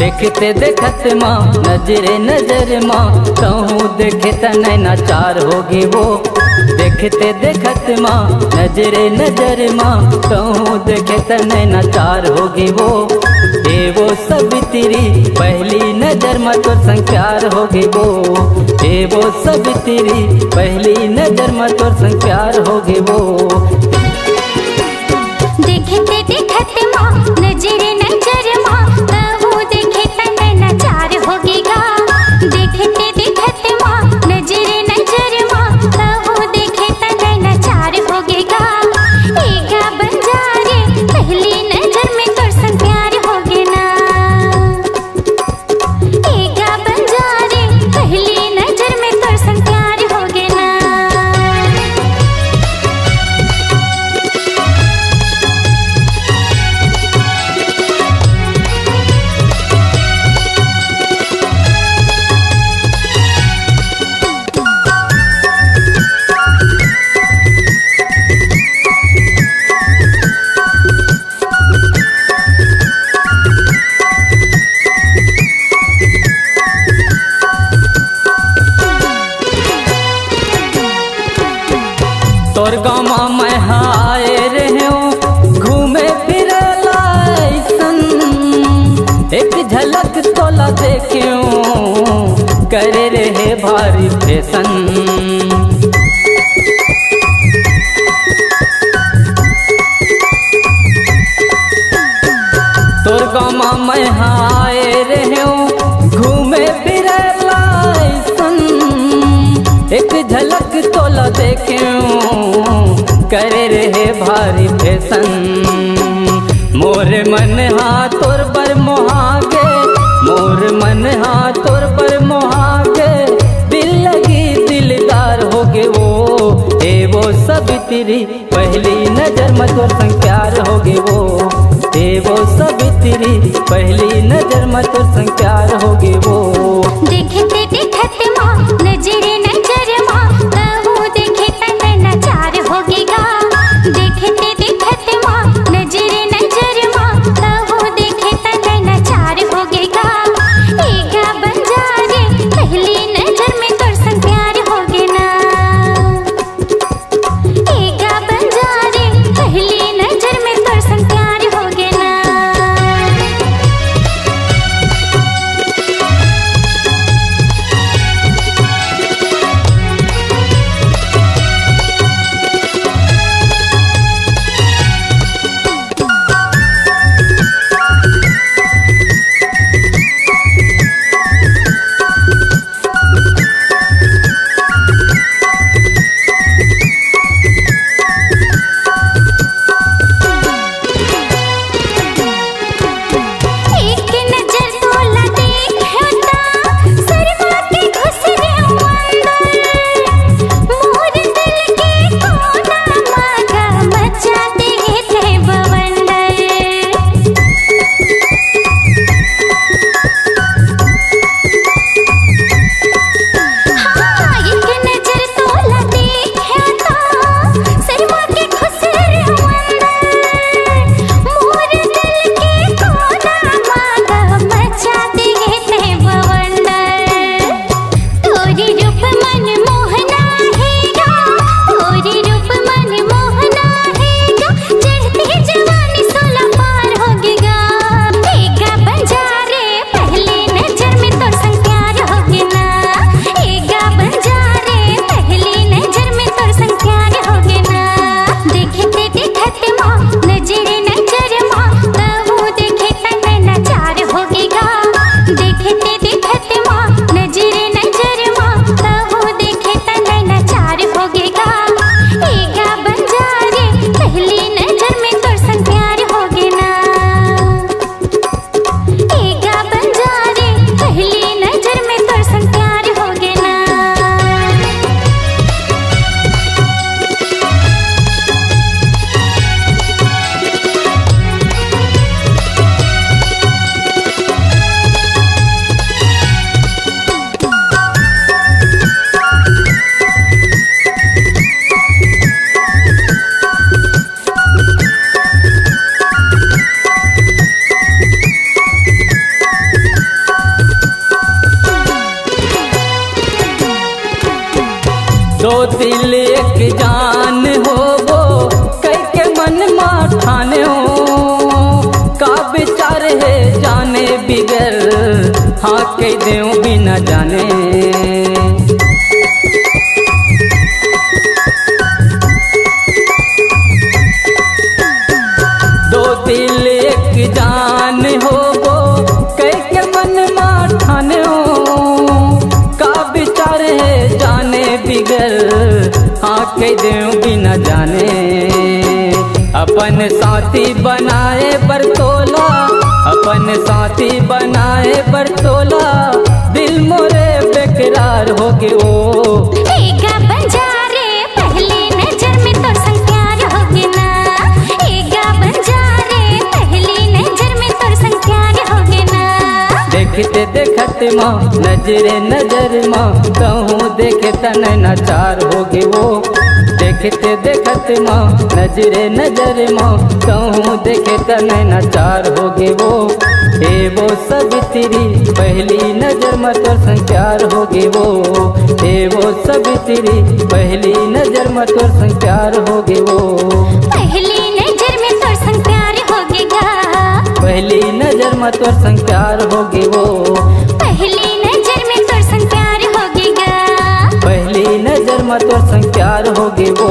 देखते देखत माँ नजरे नजर माँ कहूँ देखे त नैना चार होगी वो। देखते देखत माँ नजरे नजर माँ कहूँ देखे त नैना चार होगी वो। ए वो सवित्री पहली नजर में तो संग प्यार होगी वो। ए वो सवित्री पहली नजर में तो संग प्यार होगी वो। देखते देखत माँ नजरे नजर माँ कहूँ देखे त नैना चार होगेगा। देखते देखत माँ नजरे नजर माँ कहूँ देखे त नैना चार होगेगा। एगा बंजारे पहली नजर में तोर संग प्यार होगे ना। एगा बंजारे पहली नजर में तोर संग प्यार होगे ना। तोर गाँव में आए रहे घूमे फिरे लाइसन। एक झलक तोला देखियो करे रहे भारी फैशन। तोर गाँव में आए रहे घूमे फिरे लाइसन। एक झलक तोला देखियो करे रहे भारी फैशन। मोर मन हाँ तोर पर मोहागे, मोर मन हाँ तोर पर मोहागे। दिल लगी दिलदार होगे वो। ए वो सवित्री पहली नजर में तोर संग प्यार होगे वो। ए वो सवित्री पहली नजर में तोर संग प्यार होगे वो। देखते देखत माँ नजरे नजर माँ कहूँ देखे त नैना चार होगेगा। देखते देखत माँ नजरे नजर माँ कहूँ देखे त नैना चार होगेगा। एगा बंजारे पहली नजर में तोर संग प्यार होगे ना। एगा बंजारे पहली नजर में तोर संग प्यार होगे ना। दो दिल एक जान हो वो कई के मन में ठाने हो का विचार है जाने बिगर हाँ कह देऊं भी न जाने। दो दिल एक जान हो वो कई के मन में ठाने हो का विचार है जाने बिगर हाँ कह देऊं भी न जाने। अपन साथी बनाए बरतोला अपन साथी बनाए बरतोला दिल मोरे बेकरार हो गए ओ एगा बंजारे पहली नजर में तो संग प्यार हो गया ना। एगा बंजारे पहली नजर में तो संग प्यार हो गया ना। देखते देखते माँ नजरे नजर माँ कहूँ देखे तन नाचार हो गए वो देखते देखते माँ नजरे नजर माँ कहूँ देखे तन नाचार हो गए वो। हे वो सवित्री पहली नजर में तोर संग प्यार हो गए वो। हे वो सवित्री पहली नजर में तोर संग प्यार हो गए वो। पहली नजर में तो संग प्यार हो गया। पहली नजर में तोर संग प्यार हो गए वो। पहली नजर में तो संग प्यार हो गया। पहली नजर में तोर संग प्यार हो गए वो।